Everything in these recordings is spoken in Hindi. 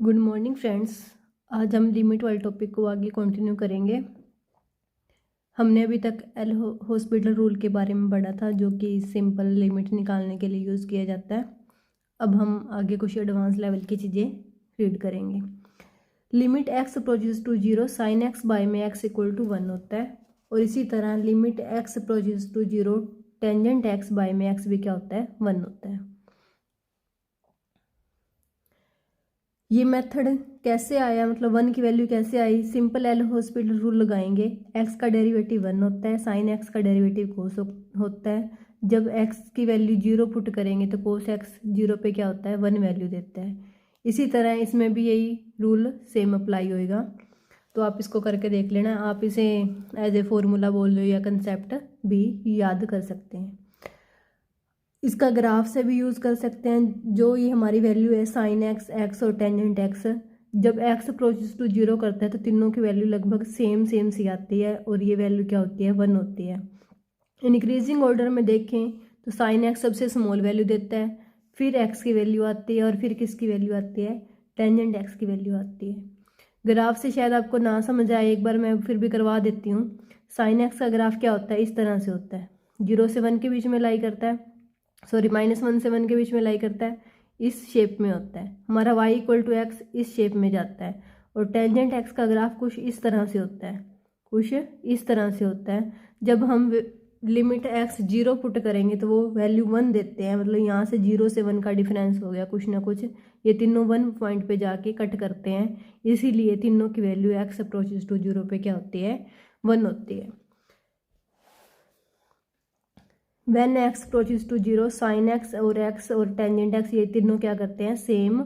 Good morning friends. आज हम लिमिट वाले टॉपिक को आगे कंटिन्यू करेंगे। हमने अभी तक एल हॉस्पिटल रूल के बारे में पढ़ा था, जो कि सिंपल लिमिट निकालने के लिए यूज़ किया जाता है। अब हम आगे कुछ एडवांस लेवल की चीज़ें रीड करेंगे। Limit x approaches to 0 sine x by में एक्स इक्वल टू 1 होता है, और इसी तरह limit x approaches to 0 tangent x by में एक्स भी क्या होता है, 1 होता है। ये मेथड कैसे आया, मतलब 1 की वैल्यू कैसे आई? सिंपल एल हॉस्पिटल रूल लगाएंगे। एक्स का डेरिवेटिव 1 होता है, साइन एक्स का डेरिवेटिव कोस होता है। जब एक्स की वैल्यू 0 पुट करेंगे तो कोस एक्स 0 पे क्या होता है, 1 वैल्यू देता है। इसी तरह इसमें भी यही रूल सेम अप्लाई होएगा। तो आप इसको करके देख लेना। आप इसे एज ए फॉर्मूला बोल लो या कंसेप्ट भी याद कर सकते हैं। इसका ग्राफ से भी यूज़ कर सकते हैं। जो ये हमारी वैल्यू है साइन एक्स, एक्स और टेंजेंट एक्स, जब एक्स अप्रोचेस टू 0 करता है तो तीनों की वैल्यू लगभग सेम सी आती है, और ये वैल्यू क्या होती है, 1 होती है। इंक्रीजिंग ऑर्डर में देखें तो साइन एक्स सबसे स्मॉल वैल्यू देता है, फिर एक्स की वैल्यू आती है, और फिर किसकी वैल्यू आती है, टेंजेंट एक्स की वैल्यू आती है। ग्राफ से शायद आपको ना समझ आए, एक बार मैं फिर भी करवा देती हूँ। साइन एक्स का ग्राफ क्या होता है, इस तरह से होता है। 0 से 1 के बीच में लाई करता है, सॉरी -1 से 1 के बीच में लाई करता है, इस शेप में होता है। हमारा y इक्वल टू एक्स इस शेप में जाता है, और टेंजेंट एक्स का ग्राफ कुछ इस तरह से होता है, कुछ इस तरह से होता है। जब हम लिमिट एक्स 0 पुट करेंगे तो वो वैल्यू 1 देते हैं, मतलब यहाँ से 0 से 1 का डिफरेंस हो गया कुछ ना कुछ। ये तीनों 1 पॉइंट पे जाके कट करते हैं, इसीलिए तीनों की वैल्यू एक्स अप्रोचेज टू 0 पे क्या होती है, 1 होती है। When x approaches to 0 sine x और टेंजेंट एक्स ये तीनों क्या करते हैं, सेम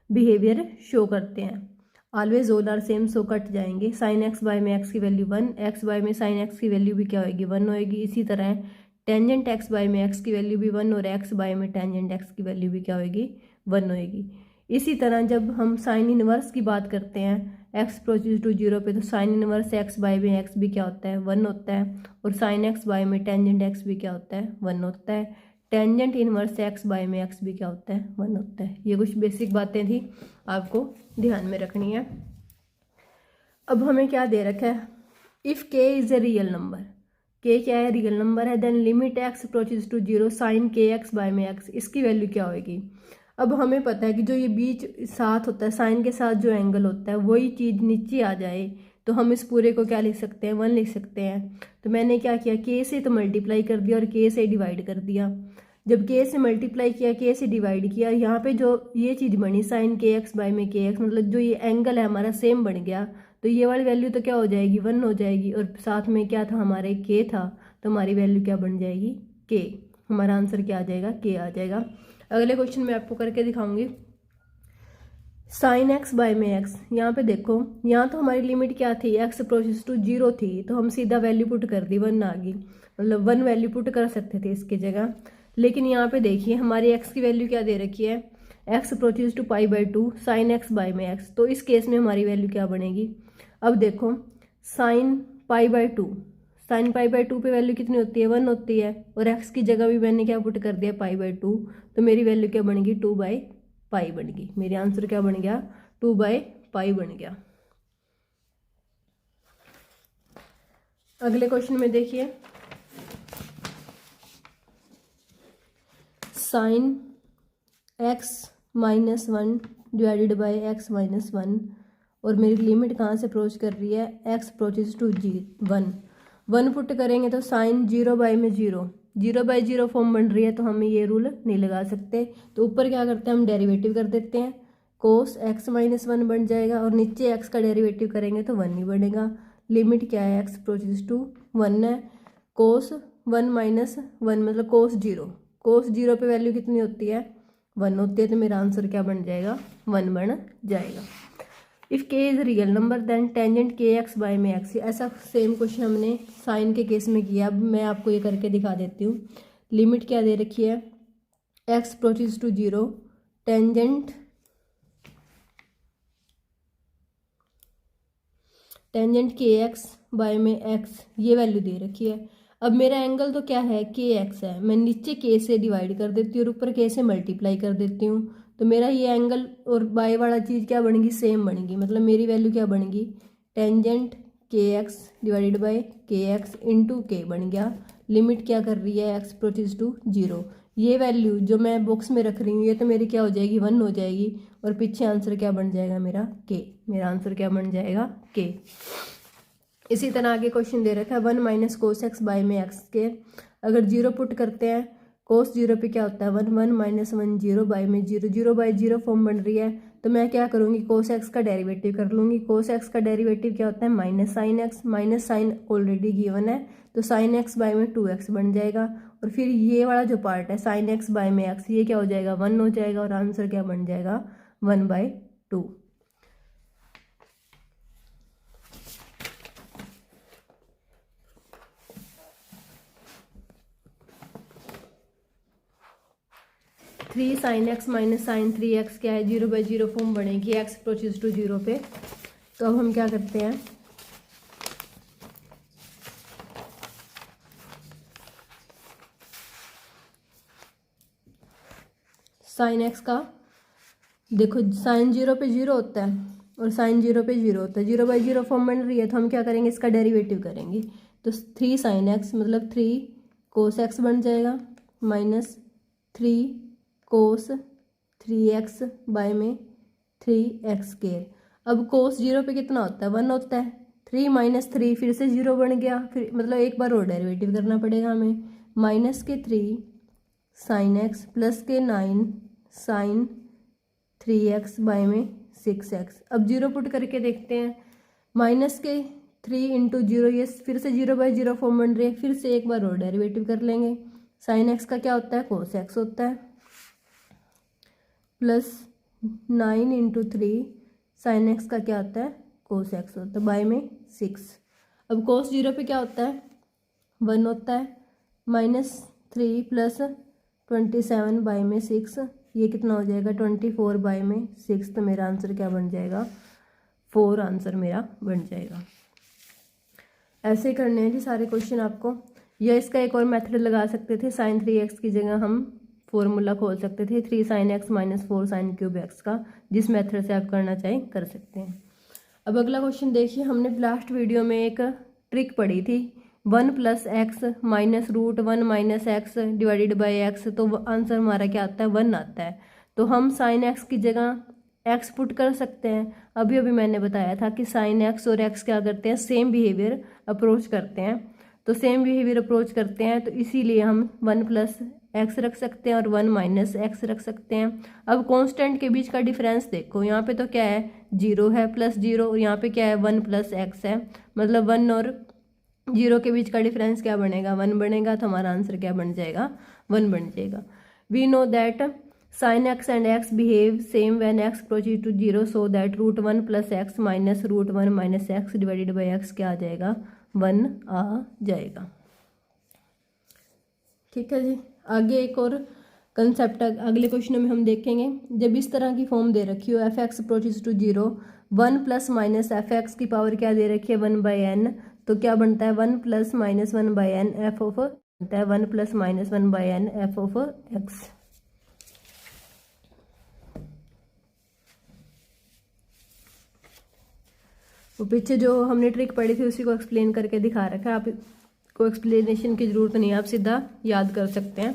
बिहेवियर शो करते हैं। Always all are same, so cut जाएंगे। साइन एक्स बाय में एक्स की वैल्यू 1, एक्स बाय में साइन एक्स की वैल्यू भी क्या होगी, 1 होएगी। इसी तरह टेंजेंट एक्स बाय में एक्स की वैल्यू भी 1, और एक्स बाय में टेंजेंट एक्स की वैल्यू भी क्या होगी, 1 होएगी। इसी तरह जब हम साइन इनवर्स की बात करते हैं एक्स अप्रोचेज टू 0 पे, तो साइन इनवर्स एक्स बाय में एक्स भी क्या होता है, 1 होता है, और साइन एक्स बाय में टेंजेंट एक्स भी क्या होता है, 1 होता है। टेंजेंट इनवर्स एक्स बाय में एक्स भी क्या होता है, 1 होता है। ये कुछ बेसिक बातें थी, आपको ध्यान में रखनी है। अब हमें क्या दे रखा है, if k is a real number, k क्या है, रियल नंबर है, then limit x approaches to 0 sine k x by में एक्स, इसकी वैल्यू क्या होगी। अब हमें पता है कि जो ये बीच साथ होता है, साइन के साथ जो एंगल होता है, वही चीज़ नीचे आ जाए तो हम इस पूरे को क्या लिख सकते हैं, 1 लिख सकते हैं। तो मैंने क्या किया, के से तो मल्टीप्लाई कर दिया और के से डिवाइड कर दिया। जब के से मल्टीप्लाई किया, के से डिवाइड किया, यहाँ पे जो ये चीज़ बनी साइन के एक्स बाय में के एक्स, मतलब जो ये एंगल है हमारा सेम बन गया, तो ये वाली वैल्यू तो क्या हो जाएगी, 1 हो जाएगी। और साथ में क्या था, हमारे के था, तो हमारी वैल्यू क्या बन जाएगी, के। हमारा आंसर क्या आ जाएगा, के आ जाएगा। अगले क्वेश्चन में आपको करके दिखाऊंगी। साइन एक्स बाय में एक्स, यहाँ पे देखो, यहाँ तो हमारी लिमिट क्या थी, एक्स अप्रोचेस टू 0 थी, तो हम सीधा वैल्यू पुट कर दी, 1 आ गई, मतलब 1 वैल्यू पुट कर सकते थे इसकी जगह। लेकिन यहाँ पे देखिए हमारी एक्स की वैल्यू क्या दे रखी है, X approaches to π/2 sine x by में एक्स, तो इस केस में हमारी वैल्यू क्या बनेगी। अब देखो साइन π/2, साइन π/2 पे वैल्यू कितनी होती है, 1 होती है, और एक्स की जगह भी मैंने क्या पुट कर दिया, π/2, तो मेरी वैल्यू क्या बनेगी, 2/π बन गई। मेरे आंसर क्या बन गया, 2/π बन गया। अगले क्वेश्चन में देखिए, sine x -1 divided by x -1, और मेरी लिमिट कहाँ से अप्रोच कर रही है, x अप्रोचेज टू 1 पुट करेंगे तो साइन 0/0 फॉर्म बन रही है, तो हमें ये रूल नहीं लगा सकते। तो ऊपर क्या करते हैं, हम डेरिवेटिव कर देते हैं, कोस x -1 बन जाएगा, और नीचे x का डेरिवेटिव करेंगे तो 1 ही बनेगा। लिमिट क्या है, x अप्रोचेज टू 1 है, कोस 1 -1 मतलब कोस 0, कोस 0 पे वैल्यू कितनी होती है, 1 होती है, तो मेरा आंसर क्या बन जाएगा, 1 बन जाएगा। If k is real number then tangent k x by में एक्स, ऐसा सेम क्वेश्चन हमने साइन के केस में किया। अब मैं आपको ये करके दिखा देती हूँ। लिमिट क्या दे रखी है, x approaches to 0 tangent k x by में एक्स, ये वैल्यू दे रखी है। अब मेरा एंगल तो क्या है, के एक्स है, मैं नीचे के से डिवाइड कर देती हूँ और ऊपर के से मल्टीप्लाई कर देती हूँ, तो मेरा ये एंगल और बाय वाला चीज़ क्या बनेगी, सेम बनेगी। मतलब मेरी वैल्यू क्या बनेगी, tangent k x divided by के एक्स इंटू के बन गया। लिमिट क्या कर रही है, एक्स अप्रोचेज टू 0। ये वैल्यू जो मैं बॉक्स में रख रही हूँ ये तो मेरी क्या हो जाएगी, 1 हो जाएगी, और पीछे आंसर क्या बन जाएगा मेरा, के। मेरा आंसर क्या बन जाएगा, के। इसी तरह आगे क्वेश्चन दे रखा है 1 माइनस कोस एक्स बाय में एक्स के। अगर 0 पुट करते हैं, कोस 0 पे क्या होता है 1, 1 माइनस 1 0 बाय में 0, 0 बाय 0 फॉर्म बन रही है, तो मैं क्या करूँगी, कोस एक्स का डेरिवेटिव कर लूँगी। कोस एक्स का डेरिवेटिव क्या होता है, minus sine x, minus sine already given है, तो साइन एक्स बाय में 2x बन जाएगा। और फिर ये वाला जो पार्ट है साइन एक्स बाय में एक्स, ये क्या हो जाएगा, 1 हो जाएगा, और आंसर क्या बन जाएगा, 1/2। 3 sign x minus sine 3x क्या है, 0/0 फॉर्म बनेगी, एक्स अप्रोचेज टू 0 पे। तो अब हम क्या करते हैं, साइन एक्स का देखो, साइन 0 पे 0 होता है और साइन 0 पे 0 होता है, 0/0 फॉर्म बन रही है, तो हम क्या करेंगे, इसका डेरिवेटिव करेंगे। तो 3 साइन एक्स मतलब 3 कोस एक्स बन जाएगा, माइनस 3 कोस 3x बाय में 3x स्क्वायर। अब कोस 0 पे कितना होता है, 1 होता है, 3 माइनस 3 फिर से 0 बन गया, फिर मतलब एक बार और डेरिवेटिव करना पड़ेगा हमें, माइनस के 3 साइन एक्स प्लस के 9 साइन 3x बाय में 6x। अब 0 पुट करके देखते हैं, माइनस के 3 इंटू 0, ये फिर से 0/0 फॉर्म बन रही है, फिर से एक बार और डेरिवेटिव कर लेंगे। साइन एक्स का क्या होता है, कोस एक्स होता है, प्लस 9 इंटू 3 साइन एक्स का क्या होता है, कोस एक्स होता है, बाय में 6। अब कोस 0 पे क्या होता है, 1 होता है, माइनस 3 प्लस 27 बाय में 6, ये कितना हो जाएगा, 24 बाय में 6। तो मेरा आंसर क्या बन जाएगा, 4 आंसर मेरा बन जाएगा। ऐसे करने हैं जी सारे क्वेश्चन आपको, या इसका एक और मेथड लगा सकते थे, साइन 3x की जगह हम फॉर्मूला खोल सकते थे 3 sign x minus 4 sine cube x का। जिस मेथड से आप करना चाहें कर सकते हैं। अब अगला क्वेश्चन देखिए, हमने लास्ट वीडियो में एक ट्रिक पढ़ी थी, 1 plus x minus root 1 minus x divided by x, तो आंसर हमारा क्या आता है, 1 आता है। तो हम साइन एक्स की जगह एक्स पुट कर सकते हैं। अभी अभी मैंने बताया था कि साइन एक्स और एक्स क्या करते हैं, सेम बिहेवियर अप्रोच करते हैं, तो सेम बिहेवियर अप्रोच करते हैं, तो इसीलिए हम 1 प्लस एक्स रख सकते हैं और 1 माइनस एक्स रख सकते हैं। अब कांस्टेंट के बीच का डिफरेंस देखो, यहाँ पे तो क्या है, 0 है प्लस 0, और यहाँ पे क्या है, 1 प्लस एक्स है, मतलब 1 और 0 के बीच का डिफरेंस क्या बनेगा, 1 बनेगा, तो हमारा आंसर क्या बन जाएगा, 1 बन जाएगा। We know that sine x and x behave same when x approaches to 0, so that root 1 plus x minus root 1 minus x divided by x क्या आ जाएगा, 1 आ जाएगा। ठीक है जी। आगे एक और कंसेप्ट अगले क्वेश्चन में हम देखेंगे, जब इस तरह की फॉर्म दे रखी हो f x approaches to 0, 1 plus minus f x की पावर क्या दे रखी है, 1/n, तो क्या बनता है 1 plus minus 1/n F of बनता है 1 plus minus 1/n F of x. वो पीछे जो हमने ट्रिक पढ़ी थी उसी को एक्सप्लेन करके दिखा रखा है, आपको एक्सप्लेनेशन की जरूरत नहीं है, आप सीधा याद कर सकते हैं।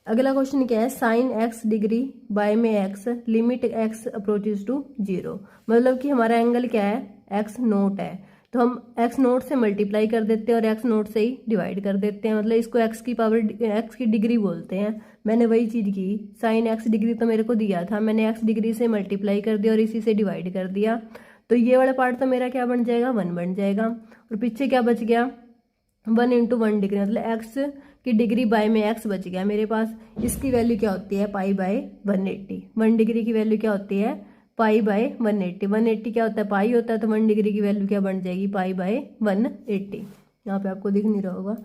अगला क्वेश्चन क्या है, साइन एक्स डिग्री बाय में x limit x approaches to 0, मतलब कि हमारा एंगल क्या है, एक्स नोट है, तो हम एक्स नोट से मल्टीप्लाई कर देते हैं और एक्स नोट से ही डिवाइड कर देते हैं, मतलब इसको एक्स की पावर एक्स की डिग्री बोलते हैं। मैंने वही चीज़ की, साइन एक्स डिग्री तो मेरे को दिया था, मैंने एक्स डिग्री से मल्टीप्लाई कर दिया और इसी से डिवाइड कर दिया, तो ये वाला पार्ट तो मेरा क्या बन जाएगा, 1 बन जाएगा, और पीछे क्या बच गया, 1 इंटू 1 डिग्री, मतलब एक्स की डिग्री बाय में एक्स बच गया मेरे पास। इसकी वैल्यू क्या होती है, पाई बाय 180। 1 डिग्री की वैल्यू क्या होती है, पाई बाय 180। 180 क्या होता है, पाई होता है, तो 1 डिग्री की वैल्यू क्या बन जाएगी, पाई बाय 180। यहाँ पे आपको दिख नहीं रहा होगा,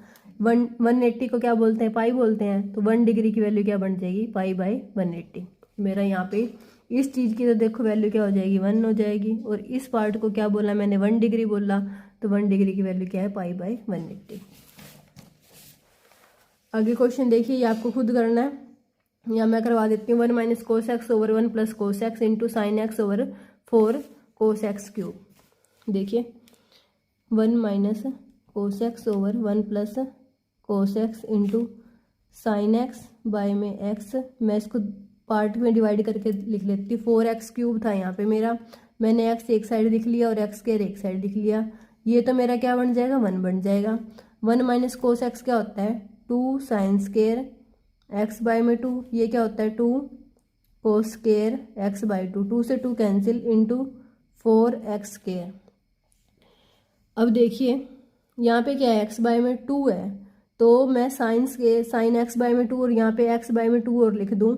180 को क्या बोलते हैं, पाई बोलते हैं, तो 1 डिग्री की वैल्यू क्या बन जाएगी, पाई बाय 180। मेरा यहाँ पे इस चीज़ की तो देखो वैल्यू क्या हो जाएगी, 1 हो जाएगी, और इस पार्ट को क्या बोला मैंने, 1 डिग्री बोला, तो 1 डिग्री की वैल्यू क्या है, पाई बाय 180। आगे क्वेश्चन देखिए, ये आपको खुद करना है या मैं करवा देती हूँ। 1 minus cos x over 1 plus cos x into sine x over 4 cos x cube. देखिए 1 minus cos x over 1 plus cos x into sine x by में एक्स, मैं इसको पार्ट में डिवाइड करके लिख लेती हूँ। 4x क्यूब था यहाँ पे मेरा, मैंने x एक साइड लिख लिया और x स्क्वायर एक साइड लिख लिया। ये तो मेरा क्या बन जाएगा, 1 बन जाएगा। 1 माइनस कोस एक्स क्या होता है, 2 साइन स्क्वायर एक्स बाय में 2, ये क्या होता है 2 कोस स्क्वायर एक्स बाय 2, 2 से 2 कैंसिल इंटू 4x स्क्वायर। अब देखिए यहाँ पे क्या है, x बाय में 2 है, तो मैं साइन एक्स बाय में 2 और यहाँ पे x बाय में 2 और लिख दूँ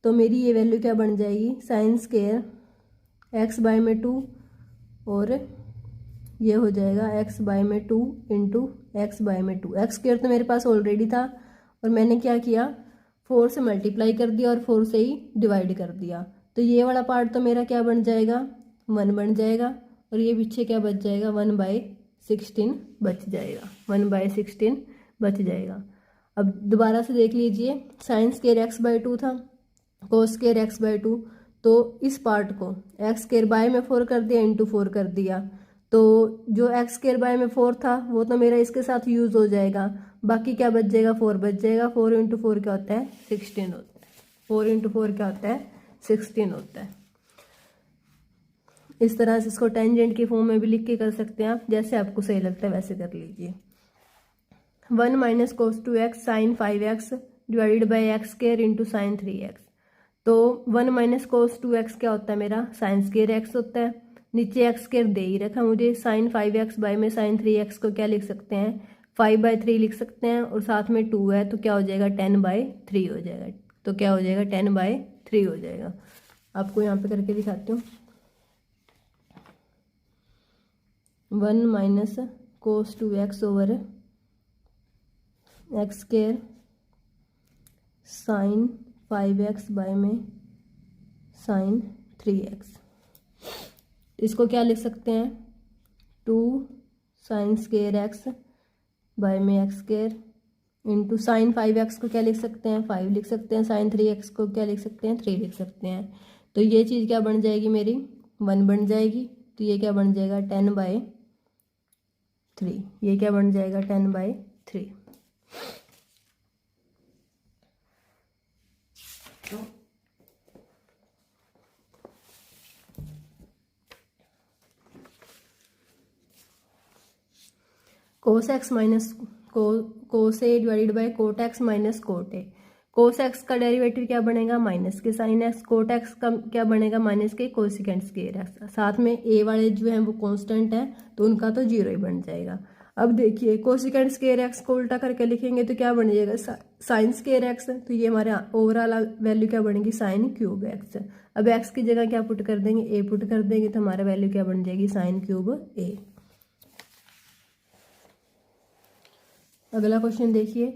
तो मेरी ये वैल्यू क्या बन जाएगी, साइन स्क्वायर एक्स बाय में 2 और ये हो जाएगा x बाय में 2 इंटू एक्स बाय में 2। एक्स स्क्वायर तो मेरे पास ऑलरेडी था और मैंने क्या किया, 4 से मल्टीप्लाई कर दिया और 4 से ही डिवाइड कर दिया, तो ये वाला पार्ट तो मेरा क्या बन जाएगा, 1 बन जाएगा और ये पीछे क्या बच जाएगा, 1/16 बच जाएगा, 1/16 बच जाएगा। अब दोबारा से देख लीजिए, साइन स्क्वायर एक्स बाय 2 था, कोस स्क्वायर एक्स बाय 2, तो इस पार्ट को एक्स स्क्वायर बाय में 4 कर दिया इंटू 4 कर दिया, तो जो एक्स स्क्वायर बाय में 4 था वो तो मेरा इसके साथ यूज हो जाएगा, बाकी क्या बच जाएगा, 4 बच जाएगा। 4 इंटू 4 क्या होता है, 16 होता है। 4 इंटू 4 क्या होता है, 16 होता है। इस तरह से इसको टेंजेंट की फॉर्म में भी लिख के कर सकते हैं आप, जैसे आपको सही लगता है वैसे कर लीजिए। 1 minus cos 2x sine 5x divided by x square into sine 3x, तो 1 माइनस कोस 2x क्या होता है मेरा, साइन स्क्वायर x होता है, नीचे एक्स स्क्वायर दे ही रखा मुझे, साइन 5x बाय में साइन 3x को क्या लिख सकते हैं, 5/3 लिख सकते हैं और साथ में 2 है तो क्या हो जाएगा, 10/3 हो जाएगा, तो क्या हो जाएगा, 10/3 हो जाएगा। आपको यहाँ पे करके दिखाती हूँ। 1 minus cos 2x over x square sine 5x by में साइन 3x, इसको क्या लिख सकते हैं, 2 साइन स्क्वायर एक्स बाय में x square into sine 5x को क्या लिख सकते हैं, 5 लिख सकते हैं, साइन 3x को क्या लिख सकते हैं, 3 लिख सकते हैं, तो ये चीज़ क्या बन जाएगी मेरी, 1 बन जाएगी, तो ये क्या बन जाएगा, 10/3, ये क्या बन जाएगा, 10/3। Cos x minus cos a divided by cot x minus cot a. Cos x का डेरिवेटिव क्या बनेगा, माइनस के साइन एक्स, कोट एक्स का क्या बनेगा, माइनस के कोसिकेंट स्क्वायर एक्स, साथ में ए वाले जो हैं वो कांस्टेंट है तो उनका तो 0 ही बन जाएगा। अब देखिए कोसिकेंट स्क्वायर एक्स को उल्टा करके लिखेंगे तो क्या बन जाएगा, साइन स्क्वायर एक्स, तो ये हमारे ओवरऑल वैल्यू क्या बनेगी, साइन क्यूब एक्स। अब एक्स की जगह क्या पुट कर देंगे, ए पुट कर देंगे तो हमारा वैल्यू क्या बन जाएगी, साइन क्यूब ए। अगला क्वेश्चन देखिए,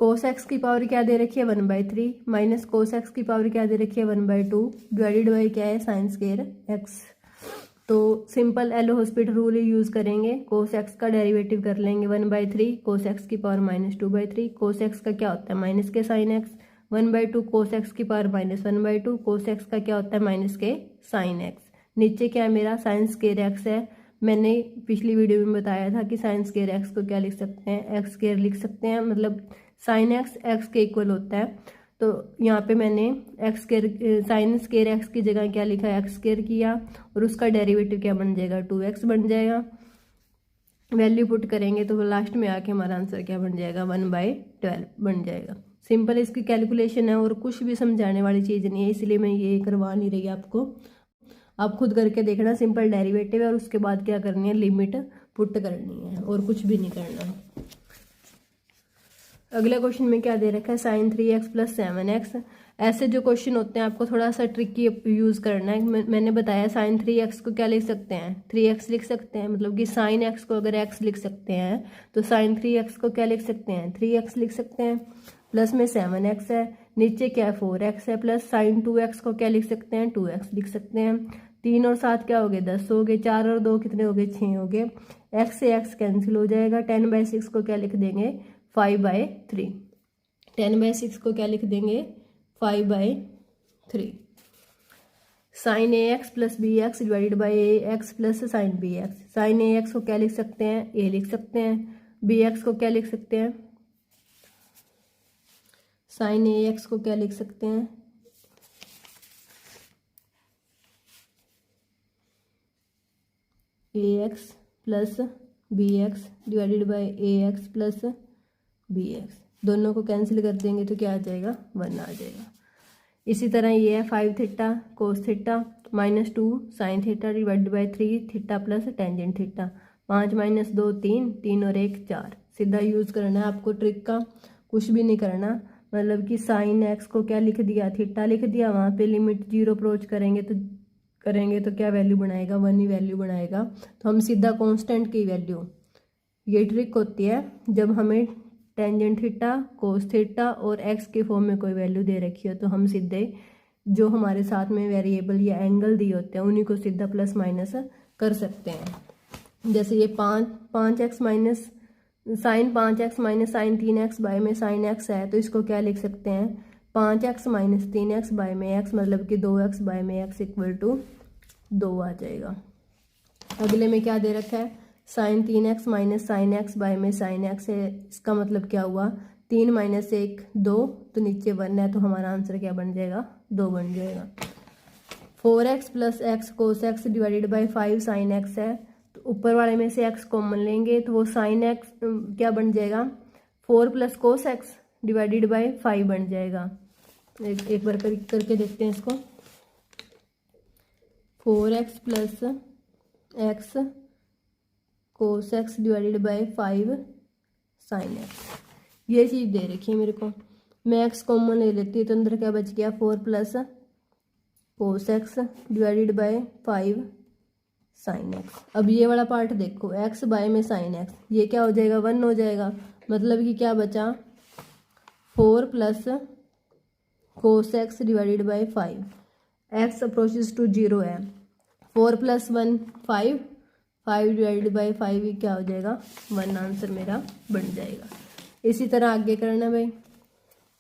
कोस एक्स की पावर क्या दे रखी है, 1/3 माइनस कोस एक्स की पावर क्या दे रखी है, 1/2 डिवाइडेड बाई क्या है, साइन स्क्वायर एक्स। तो simple L hospital rule use करेंगे, कोस एक्स का डेरिवेटिव कर लेंगे 1/3 कोस एक्स की पावर -2/3, कोस एक्स का क्या होता है, माइनस के साइन एक्स, 1/2 कोस एक्स की पावर -1/2, कोस एक्स का क्या होता है, माइनस के साइन एक्स। नीचे क्या है मेरा, साइन स्क्वायर एक्स है, मैंने पिछली वीडियो में बताया था कि साइन स्क्वायर एक्स को क्या लिख सकते हैं, एक्स स्क्वायर लिख सकते हैं, मतलब साइन एक्स एक्स के इक्वल होता है, तो यहाँ पे मैंने x square sign square x की जगह क्या लिखा है, एक्स स्क्वायर किया और उसका डेरिवेटिव क्या बन जाएगा, 2x बन जाएगा। वैल्यू पुट करेंगे तो लास्ट में आके हमारा आंसर क्या बन जाएगा, 1/12 बन जाएगा। सिंपल इसकी कैलकुलेशन है और कुछ भी समझाने वाली चीज़ नहीं है, इसलिए मैं ये करवा नहीं रही आपको, आप खुद करके देखना। सिंपल डेरिवेटिव है और उसके बाद क्या करनी है, लिमिट पुट करनी है और कुछ भी नहीं करना है। अगले क्वेश्चन में क्या दे रखा है, साइन 3x प्लस 7x। ऐसे जो क्वेश्चन होते हैं आपको थोड़ा सा ट्रिकी यूज़ करना है। मैंने बताया साइन 3x को क्या लिख सकते हैं, 3x लिख सकते हैं, मतलब कि साइन x को अगर x लिख सकते हैं तो साइन 3x को क्या लिख सकते हैं, 3x लिख सकते हैं, प्लस में 7x है, नीचे क्या है 4x है, प्लस साइन 2x को क्या लिख सकते हैं, 2x लिख सकते हैं। 3 और 7 क्या हो गए, 10 हो गए, 4 और 2 कितने हो गए, 6 हो गए, x से x कैंसिल हो जाएगा, 10/6 को क्या लिख देंगे, 5/3। 10/6 को क्या लिख देंगे 5/3। Sine a x plus B x divided by A x plus sine b x. Sine a x को क्या लिख सकते हैं ए लिख सकते हैं, बी एक्स को क्या लिख सकते हैं साइन ए एक्स को क्या लिख सकते हैं A x plus B x divided by A x plus B X. दोनों को कैंसिल कर देंगे तो क्या आ जाएगा 1 आ जाएगा। इसी तरह ये है 5 theta cos theta -2 sine theta divided by 3 theta plus tangent theta. 5 - 2 3, 3 और 1 4। सीधा यूज़ करना है आपको ट्रिक का, कुछ भी नहीं करना। मतलब कि साइन एक्स को क्या लिख दिया थीटा लिख दिया, वहाँ पे लिमिट 0 अप्रोच करेंगे तो क्या वैल्यू बनाएगा 1 ही वैल्यू बनाएगा। तो हम सीधा कांस्टेंट की वैल्यू, ये ट्रिक होती है जब हमें टेंजेंट थीटा कोस थीटा और एक्स के फॉर्म में कोई वैल्यू दे रखी हो तो हम सीधे जो हमारे साथ में वेरिएबल या एंगल दिए होते हैं उन्हीं को सीधा प्लस माइनस कर सकते हैं। जैसे ये 5x minus sine 5x minus sine 3x by में साइन x है तो इसको क्या लिख सकते हैं 5x माइनस 3x बाय में x, मतलब कि 2x बाय में x इक्वल टू 2 आ जाएगा। अगले में क्या दे रखा है sine 3x minus sine x by में साइन एक्स है, इसका मतलब क्या हुआ 3 - 1 2, तो नीचे 1 है तो हमारा आंसर क्या बन जाएगा 2 बन जाएगा। 4x plus x cos x divided by 5 sign x है, तो ऊपर वाले में से x कॉमन लेंगे तो वो साइन एक्स क्या बन जाएगा 4 plus cos x divided by 5 बन जाएगा। एक बार करके देखते हैं इसको। 4x plus x cos x divided by 5 sine x, ये चीज़ दे रखी है मेरे को। मैं एक्स कॉमन ले लेती हूँ तो अंदर क्या बच गया 4 plus cos x divided by 5 sine x. अब ये वाला पार्ट देखो एक्स बाय में साइन एक्स, ये क्या हो जाएगा 1 हो जाएगा, मतलब कि क्या बचा 4 plus cos x divided by 5। X approaches to 0 है, 4 + 1 5, 5 डिवाइडेड बाई 5 क्या हो जाएगा 1, आंसर मेरा बन जाएगा। इसी तरह आगे करना भाई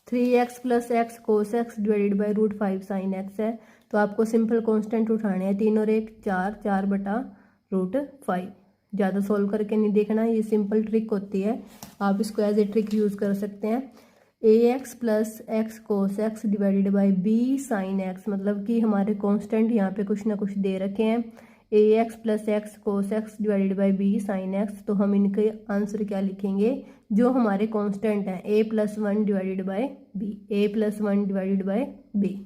3x plus x cos x divided by √5 sign x है, तो आपको सिंपल कांस्टेंट उठाने हैं 3 और 1 4, 4/√5। ज़्यादा सोल्व करके नहीं देखना, ये सिंपल ट्रिक होती है, आप इसको एज ए ट्रिक यूज़ कर सकते हैं। ax plus x cos x divided by b sine x, मतलब कि हमारे कांस्टेंट यहाँ पे कुछ ना कुछ दे रखे हैं। ax plus x cos x divided by b sine x, तो हम इनके आंसर क्या लिखेंगे जो हमारे कांस्टेंट हैं a + 1 divided by b, a + 1 divided by b।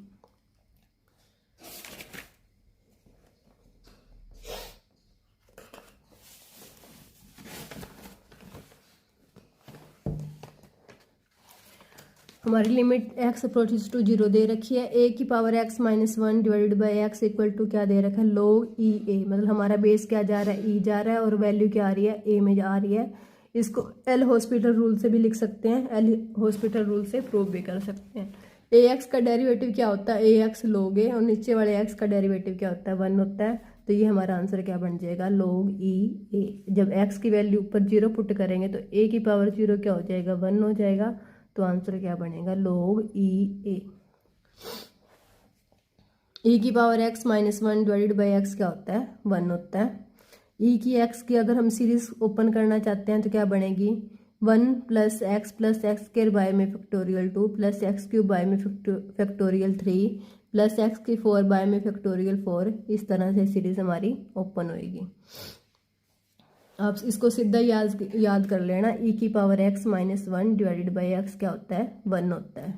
हमारी लिमिट x अप्रोचेस टू 0 दे रखी है, a की power x - 1 divided by x equal to क्या दे रखा है log e a, मतलब हमारा बेस क्या जा रहा है e जा रहा है और वैल्यू क्या आ रही है a में आ रही है। इसको एल हॉस्पिटल रूल से भी लिख सकते हैं, एल हॉस्पिटल रूल से प्रूव भी कर सकते हैं। ax का डेरिवेटिव क्या होता है ax log a, और नीचे वाले x का डेरिवेटिव क्या होता है 1 होता है, तो ये हमारा आंसर क्या बन जाएगा log e a। जब x की वैल्यू ऊपर 0 पुट करेंगे तो a की पावर 0 क्या हो जाएगा 1 हो जाएगा, तो आंसर क्या बनेगा log e a। e की power x - 1 divided by x क्या होता है 1 होता है। e की x की अगर हम सीरीज ओपन करना चाहते हैं तो क्या बनेगी 1 + x स्क्वायर बाय में फैक्टोरियल 2 + x³ बाय में फैक्टोरियल 3 + x³ बाय में फैक्टोरियल 4, इस तरह से सीरीज हमारी ओपन होएगी। आप इसको सीधा याद कर लेना, e की power x - 1 divided by x क्या होता है 1 होता है,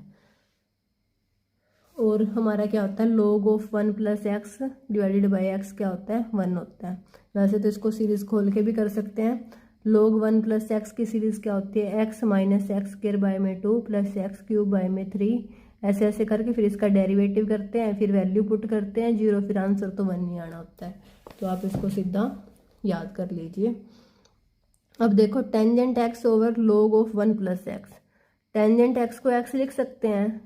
और हमारा क्या होता है log of 1 + x divided by x क्या होता है 1 होता है। वैसे तो इसको सीरीज खोल के भी कर सकते हैं। log 1 + x की सीरीज क्या होती है x - x² बाय में 2 + x³ बाय में 3, ऐसे ऐसे करके फिर इसका डेरिवेटिव करते हैं, फिर वैल्यू पुट करते हैं 0, फिर आंसर तो 1 ही आना होता है। तो आप इसको सीधा याद कर लीजिए। अब देखो tangent x over log of 1 + x, tangent x को x लिख सकते हैं,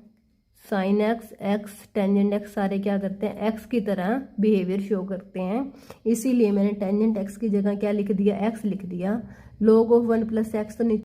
साइन x टेंजेंट x सारे क्या करते हैं x की तरह बिहेवियर शो करते हैं, इसीलिए मैंने टेंजेंट x की जगह क्या लिख दिया x लिख दिया। log ऑफ 1 + x तो